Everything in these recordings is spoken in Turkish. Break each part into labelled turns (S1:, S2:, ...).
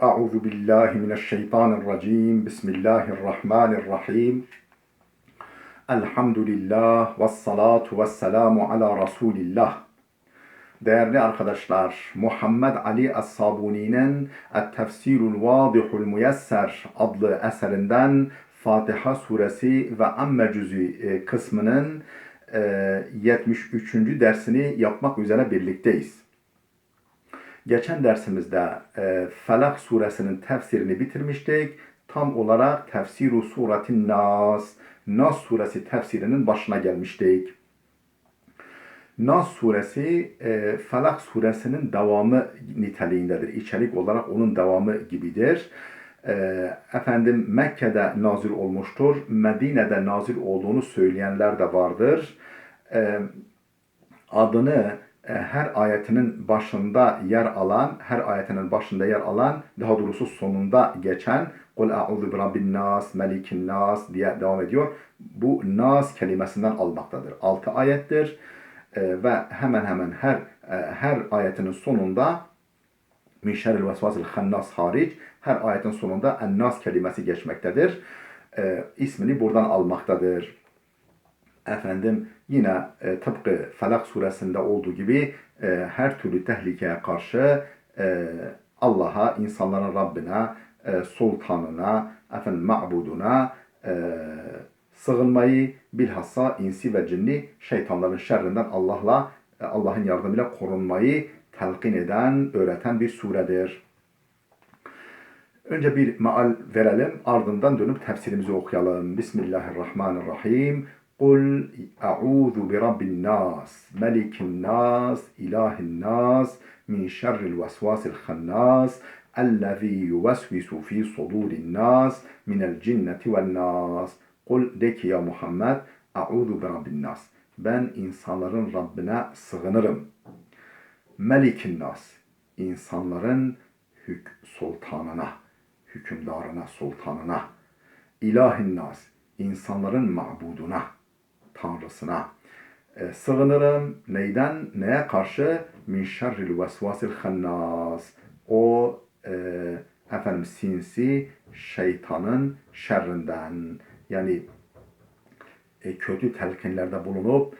S1: Euzu billahi mineşşeytanirracim. Bismillahirrahmanirrahim. Elhamdülillah ve salatu ve selamu ala Resulillah. Değerli arkadaşlar, Muhammed Ali Es-Sabuni'nin Et-Tefsirul Vadihul Müyesser adlı eserinden Fatiha suresi ve Amme cüzü kısmının 73. dersini yapmak üzere birlikteyiz. Geçen dersimizde Felak suresinin tefsirini bitirmiştik. Tam olarak Tefsiru Suretin Nas, Nas suresi tefsirinin başına gelmiştik. Nas suresi Felak suresinin devamı niteliğindedir. İçerik olarak onun devamı gibidir. Mekke'de nazil olmuştur. Medine'de nazil olduğunu söyleyenler de vardır. Adını her ayetinin başında yer alan, daha doğrusu sonunda geçen "Kul a'udhu bi rabbin nas, melikin nas" diye devam ediyor. Bu nas kelimesinden almaktadır. 6 ayettir ve hemen hemen her ayetinin sonunda min şerril vesvasil hannas hariç her ayetin sonunda en-nas kelimesi geçmektedir. İsmini buradan almaktadır. Yine tıpkı Felak suresinde olduğu gibi her türlü tehlikeye karşı Allah'a, insanların Rabbine, sultanına, ma'buduna sığınmayı, bilhassa insi ve cinni şeytanların şerrinden Allah'ın yardımıyla korunmayı telkin eden, öğreten bir suredir. Önce bir meal verelim, ardından dönüp tefsirimizi okuyalım. Bismillahirrahmanirrahim. Kul a'udhu bi rabbin nas, melikin nas, ilahin nas, min şerril vesvasil hannas, ellezî yuvesvisu fî sudûrin nas, minel cinneti vel nas. Kul de ki ya Muhammed, a'udhu bi rabbin nas. Ben insanların Rabbine sığınırım. Melikin nas, insanların sultanına, hükümdarına, sultanına. İlahin nas, insanların ma'buduna, tanrısına. Sığınırım neyden, neye karşı? Min şerril vesvasil hannas. O sinsi şeytanın şerrinden. Yani kötü telkinlerde bulunup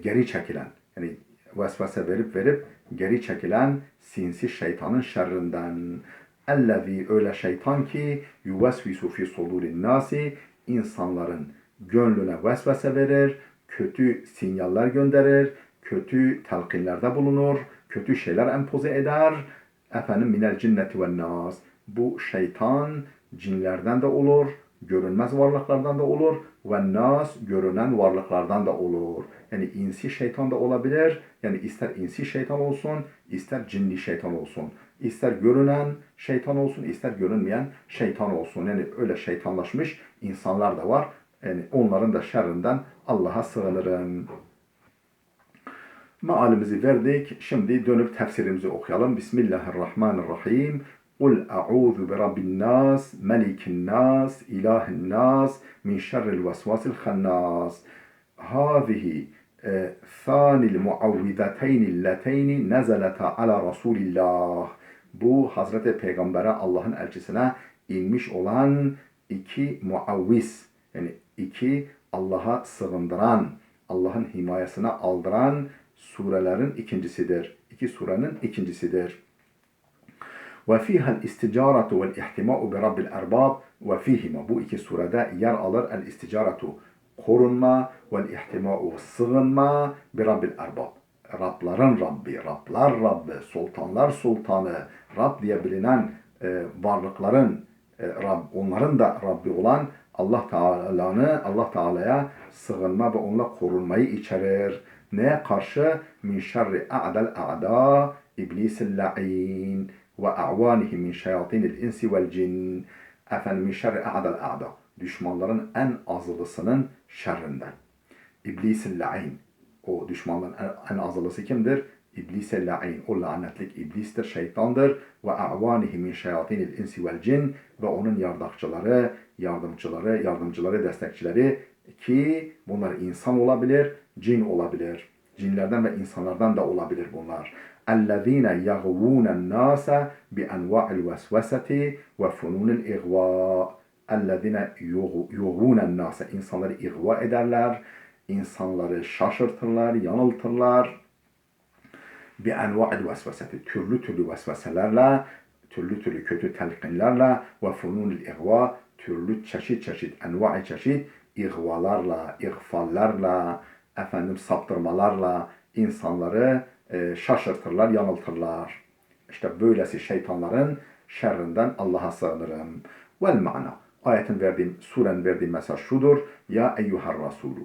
S1: geri çekilen, yani vesvese verip geri çekilen sinsi şeytanın şerrinden. Ellezî, öyle şeytan ki yuvesvisu fî sudûrin nâsi, insanların gönlüne vesvese verir, kötü sinyaller gönderir, kötü telkinlerde bulunur, kötü şeyler empoze eder. Minel cinneti vel nâs. Bu şeytan cinlerden de olur, görünmez varlıklardan da olur ve nas, görünen varlıklardan da olur. Yani insi şeytan da olabilir. Yani ister insi şeytan olsun, ister cinli şeytan olsun. İster görünen şeytan olsun, ister görünmeyen şeytan olsun. Yani öyle şeytanlaşmış insanlar da var. Yani onların da şerrinden Allah'a sığınırım. Mealimizi verdik. Şimdi dönüp tefsirimizi okuyalım. Bismillahirrahmanirrahim. Kul a'udhu bi rabbin nas, melikin nas, ilahin nas, min şerril vesvasil hannas. Hâzihi thânil muavvizeteyni lleteyni nezeleta ala Resulillah. Bu Hazreti Peygamber'e, Allah'ın elçisine inmiş olan iki muavviz, yani iki Allah'a sığındıran, Allah'ın himayesine aldıran surelerin ikincisidir. İki surenin ikincisidir. Ve fîhel isticaratu vel ihtima'u bi rabbil erbab. Ve fîhima, bu iki surede yer alır el isticaratu, korunma, vel ihtima'u, sığınma, bi rabbil erbab, Rabların Rabbi, Rablar Rabbi, sultanlar sultanı, Rab diye bilinen varlıkların Rab, onların da Rabbi olan Allah Teala'ya sığınma ve onunla korunmayı içerir. Neye karşı? Min şerri a'dal a'da, iblisil la'in ve a'vanihi min şeyatinil insi vel cin. Min şerri a'dal a'da, düşmanların en azılısının şerrinden. İblisil la'in, o düşmanların en azılısı kimdir? İblis-i la'in, o lanetlik iblistir, şeytandır. Ve a'vanihi min şeyatinil insi vel cin, ve onun yardımcıları, destekçileri, ki bunlar insan olabilir, cin olabilir. Cinlerden ve insanlardan da olabilir bunlar. اَلَّذ۪ينَ يَغْوُونَ النَّاسَ بِاَنْوَاعِ الْوَسْوَسَةِ وَفُنُونِ الْاِغْوَاءِ اَلَّذ۪ينَ يُغْوُونَ النَّاسَ İnsanları ihva ederler, insanları şaşırtırlar, yanıltırlar. بِاَنْوَاعِ الْوَسْوَسَةِ Türlü türlü vesveselerle, türlü türlü kötü telkinlerle وَفُنُونِ الْاِغْوَاءِ Türlü çeşit enva-i çeşit ihvalarla, ihfallerle, saptırmalarla insanları şaşırtırlar, yanıltırlar. İşte böylesi şeytanların şerrinden Allah'a sığınırım. Vel ma'na. Surenin verdiği mesaj şudur. Ya eyyuhar Resulü.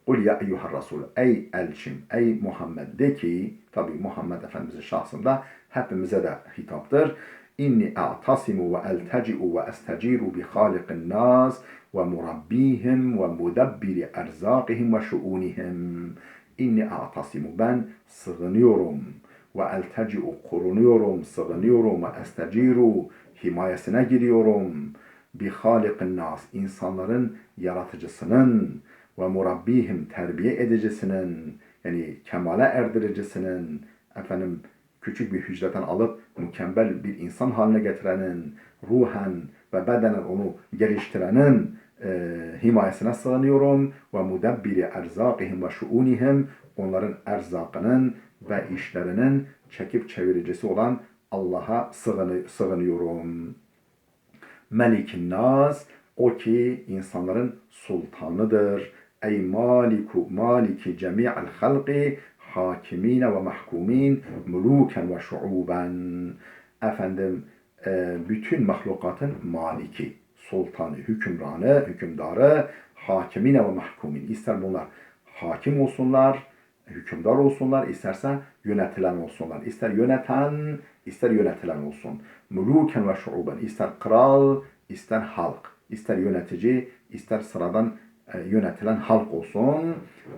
S1: Kul ya eyyuhar Resulü. Ey elçim, ey Muhammed de ki, tabi Muhammed Efendimizin şahsında hepimize de hitaptır. İnni a'tasimu ve elteci'u ve esteciru bi haliqin nas ve murabbihim ve mudabbiri erzakihim ve şuunihim. İnni a'tasimu ben sığınıyorum ve elteci'u korunuyorum, sığınıyorum ve esteciru himayesine giriyorum. Bi haliqin nas insanların yaratıcısının ve murabbihim terbiye edicisinin yani kemale erdiricisinin küçük bir hücreden alıp mükemmel bir insan haline getirenin, ruhen ve bedenen onu geliştirenin himayesine sığınıyorum ve mudabbiri erzakihim ve şuunihim onların erzakının ve işlerinin çekip çeviricisi olan Allah'a sığınıyorum. Melikin nas o ki insanların sultanıdır. Ey maliki cemi'al halqi hakimine ve mahkumin muluken ve şuuben. Bütün mahlukatın maliki, sultanı, hükümdarı, hakimine ve mahkumin. İster bunlar hakim olsunlar, hükümdar olsunlar, isterse yönetilen olsunlar. İster yöneten, ister yönetilen olsun. Muluken ve şuuben. İster kral, ister halk, ister yönetici, ister sıradan yönetilen halk olsun.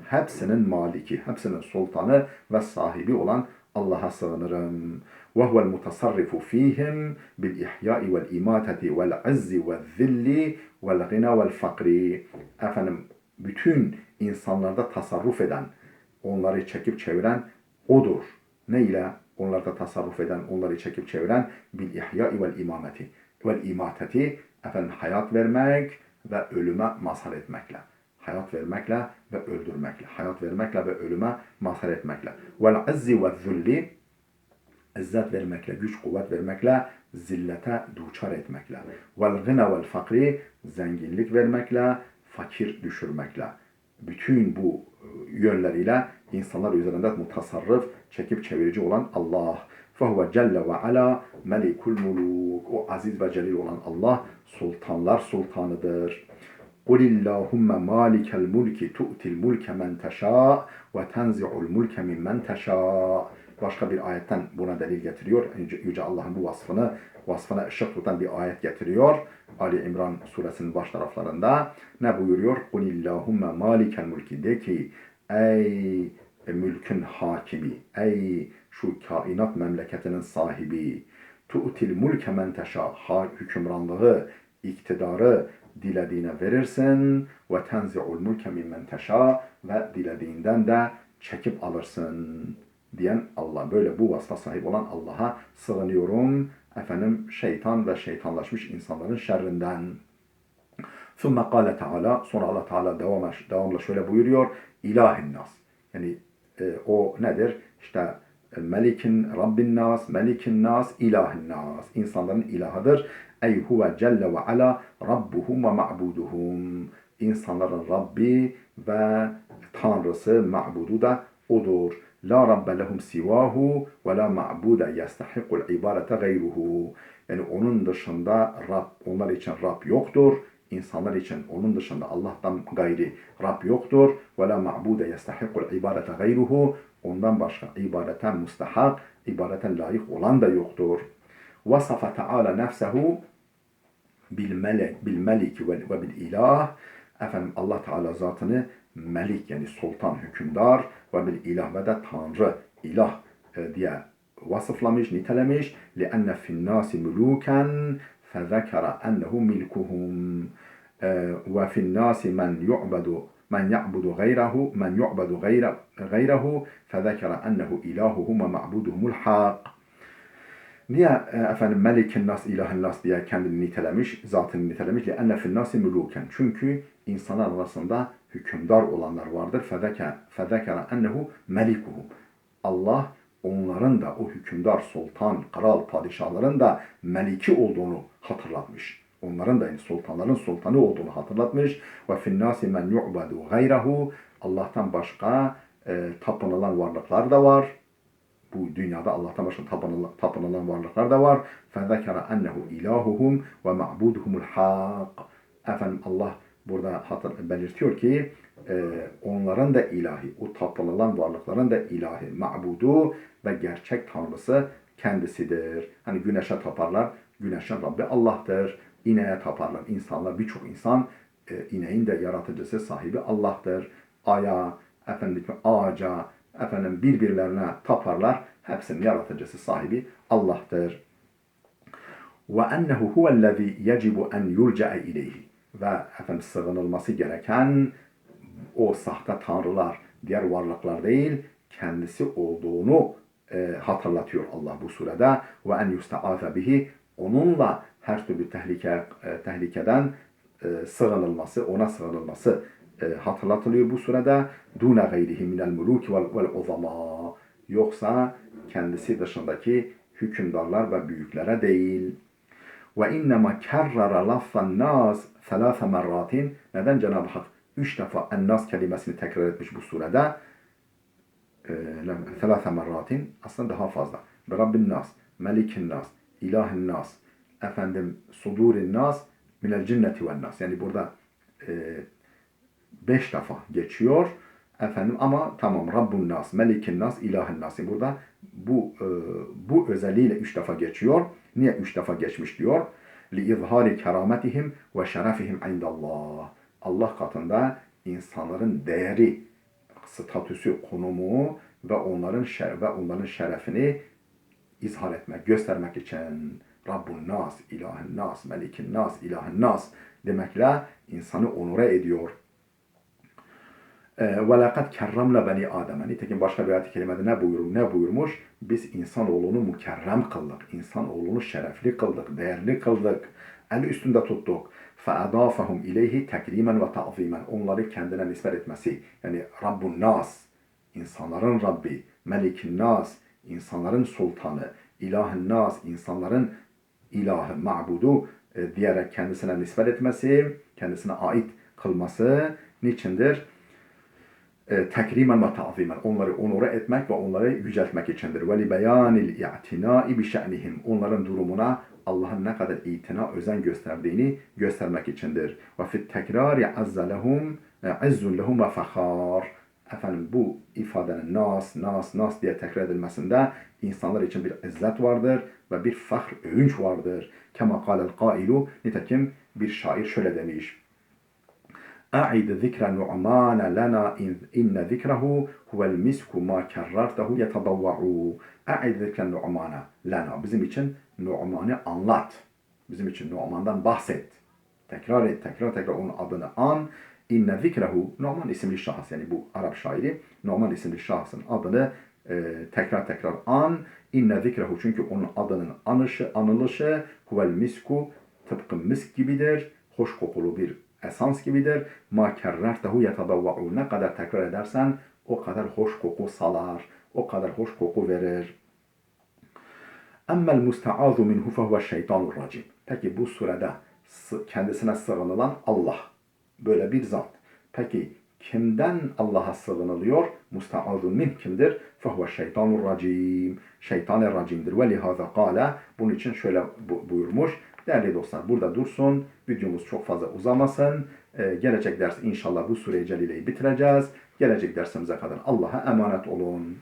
S1: Hepsinin maliki, hepsinin sultanı ve sahibi olan Allah'a sığınırım. وَهُوَ الْمُتَصَرِّفُ ف۪يهِمْ بِالْاِحْيَاءِ وَالْاِمَاتَةِ وَالْعِزِّ وَالذِّلِّ وَالْغِنَى وَالْفَقْرِ bütün insanlarda tasarruf eden, onları çekip çeviren O'dur. Ne ile? Onlarda tasarruf eden, onları çekip çeviren bil-ihya'i vel-imateti hayat vermek ve ölüme mazhar etmekle. Hayat vermekle ve öldürmekle. Hayat vermekle ve ölüme mazhar etmekle. Vel-izzi ve-zulli izzet vermekle, güç kuvvet vermekle, zillete duçar etmekle. Vel-gına vel-fakri zenginlik vermekle, fakir düşürmekle. Bütün bu yönleriyle insanlar üzerinde mutasarrıf, çekip çevirici olan Allah. فَهُوَ جَلَّ وَعَلَى مَلِكُ الْمُلُوكِ O aziz ve celil olan Allah, sultanlar sultanıdır. قُلِ اللّٰهُمَّ مَالِكَ الْمُلْكِ تُؤْتِ الْمُلْكَ مَنْ تَشَاءُ وَتَنْزِعُ الْمُلْكَ مِمَّنْ تَشَاءُ Başka bir ayetten buna delil getiriyor. Yüce Allah'ın bu vasfına ışık tutan bir ayet getiriyor. Ali İmran suresinin baş taraflarında ne buyuruyor? قُلِ اللّٰهُمَّ مَالِكَ الْمُلْكِ De ki ey mülkün hakimi, ey şu kainat memleketinin sahibi, tu'til mulke men teşâ, hükümranlığı, iktidarı dilediğine verirsin ve tenzi'ul mulke mimmen teşâ ve dilediğinden de çekip alırsın diyen Allah. Böyle bu vasfa sahip olan Allah'a sığınıyorum. Şeytan ve şeytanlaşmış insanların şerrinden. ثُمَّ قَالَ Teala sonra Allah Teala devamla şöyle buyuruyor. İlahin nas. Yani o nedir? İşte Melikin Rabbin nas, Melikin nas, İlahin nas. İnsanların ilahıdır. Ey huve celle ve ala Rabbuhum ve ma'buduhum. İnsanların Rabbi ve Tanrısı, ma'budu da O'dur. La Rabbe lehum sivahu ve la ma'bude yestahikul ibadete gayruhu. Yani onun dışında onlar için Rab yoktur. İnsanlar için onun dışında Allah'tan gayri Rab yoktur. Ve la ma'bude yestahikul ibadete gayruhu. Ondan başka ibadeten mustahak, ibadeten layık olan da yoktur. Vasafa Teala nefsehu bil meliki ve bil ilah. Allah Teala zatını melik yani sultan, hükümdar ve bil ilah ve de tanrı, ilah diye vasıflamış, nitelemiş. لِأَنَّ فِي النَّاسِ مُلُوكًا فَذَكَرَ أَنَّهُ مِلْكُهُمْ وَفِي النَّاسِ مَنْ يُعْبَدُ men yu'badu gayrehu fezekere ennehu ilahuhum ve ma'buduhumul hak. Niye efendim Melikin Nas, İlahin Nas diye kendini nitelemiş, zatını nitelemiş? لِأَنَّ فِي النَّاسِ مُلُوكًا. Çünkü insanlar arasında hükümdar olanlar vardır. فَذَكَرَ ennehu melikuhum. Allah onların da o hükümdar, sultan, kral, padişahların da meliki olduğunu hatırlatmış. Onların da yani sultanların sultanı olduğunu hatırlatmış. وَفِي النَّاسِ مَنْ يُعْبَدُ غَيْرَهُ. Allah'tan başka tapınılan varlıklar da var. Bu dünyada Allah'tan başka tapınılan varlıklar da var. فَذَكَرَ اَنَّهُ اِلَٰهُهُمْ وَمَعْبُودُهُمُ الْحَاقِ. Efendim Allah burada belirtiyor ki onların da ilahi, o tapınılan varlıkların da ilahi, ma'budu ve gerçek tanrısı kendisidir. Hani güneşe taparlar, güneşin Rabbi Allah'tır. İneğe taparlar insanlar, birçok insan ineğin de yaratıcısı, sahibi Allah'tır. Aya, ağaca, birbirlerine taparlar. Hepsinin yaratıcısı, sahibi Allah'tır. وَاَنَّهُ هُوَ الَّذ۪ي يَجِبُ اَنْ يُرْجَعَ اِلَيْهِ. Ve sığınılması gereken o sahte tanrılar, diğer varlıklar değil, kendisi olduğunu hatırlatıyor Allah bu surede. وَاَنْ يُسْتَعَاذَ بِهِ. Onunla her türlü tehlikeden sığınılması, ona sığınılması hatırlatılıyor bu surede. Dune gayrihi minel muluki vel uzama. Yoksa kendisi dışındaki hükümdarlar ve büyüklere değil. Ve innema kerrara laffan nas thalâfe merratin. Neden Cenab-ı Hak 3 defa en-nas kelimesini tekrar etmiş bu surede? Thalâfe merratin aslında daha fazla. Rabbin nas, melikin nas, ilahin nas, sudurin nas minel cinneti vel nas. Yani burada 5 defa geçiyor. Ama tamam, Rabbun nas, Melikin nas, İlahin nas. Burada bu özelliğiyle 3 defa geçiyor. Niye 3 defa geçmiş diyor? لِاِظْهَارِ كَرَامَتِهِمْ وَشَرَفِهِمْ عِنْدَ اللّٰهِ. Allah katında insanların değeri, statüsü, konumu ve onların şerefini izhar etmek, göstermek için Rabbun nas, İlahin nas, Melikin nas, İlahin nas demekle insanı onure ediyor. وَلَقَدْ كَرَّمْنَا بَنِي آدَمَ. Nitekim başka bir ayet-i kerimede ne buyurmuş? Biz insanoğlunu mükerrem kıldık. İnsanoğlunu şerefli kıldık, değerli kıldık. El üstünde tuttuk. فَاَضَافَهُمْ اِلَيْهِ تَكْرِيمًا وَتَعْظِيمًا. Onları kendine nispet etmesi. Yani Rabbun nas, insanların Rabbi. Melikin nas, insanların sultanı. İlahin nas, insanların ilahı, ma'budu diyerek kendisine nispet etmesi, kendisine ait kılması niçindir? Tekrimen ve ta'zimen. Onları onure etmek ve onları yüceltmek içindir. Ve li beyanil i'tinai bi şe'nihim. Onların durumuna Allah'ın ne kadar itina, özen gösterdiğini göstermek içindir. Ve fit tekrari azza lehum, izzun lehum ve fahar. Bu ifadenin nas diye tekrar edilmesinde insanlar için bir izzet vardır ve bir fahr, övünç vardır. Kema kâlel kâilu. Nitekim bir şair şöyle demiş. اَعِدْ ذِكْرَ نُعْمَانَ لَنَا اِنَّ ذِكْرَهُ هُوَ الْمِسْكُ مَا كَرَّرْتَهُ يَتَضَوَّعُوا. اَعِدْ ذِكْرَ نُعْمَانَ لَنَا. Bizim için Nu'man'ı anlat. Bizim için Nu'man'dan bahset. Tekrar et, tekrar onun adını an. İnne zikrehu. Nu'man isimli şahıs, yani bu Arap şairi. Nu'man isimli şahsın adını tekrar an. İnne zikrehu, çünkü onun adının anılışı huvel misku, tıpkı misk gibidir. Hoş kokulu bir esans gibidir. Ma kerrertehu yetadavva'u. Ne kadar tekrar edersen o kadar hoş koku salar. O kadar hoş koku verir. Emmel musta'azu minhu fehuve şeytanur racim. Peki bu surede kendisine sığınılan Allah. Böyle bir zat. Peki kimden Allah'a sığınılıyor? Musta'azu min kimdir? Fehuve şeytanur racim. Şeytan-ı racimdir. Ve lihaza kâle. Bunun için şöyle buyurmuş. Değerli dostlar, burada dursun. Videomuz çok fazla uzamasın. Gelecek ders inşallah bu Sure-i Celile'yi bitireceğiz. Gelecek dersimize kadar Allah'a emanet olun.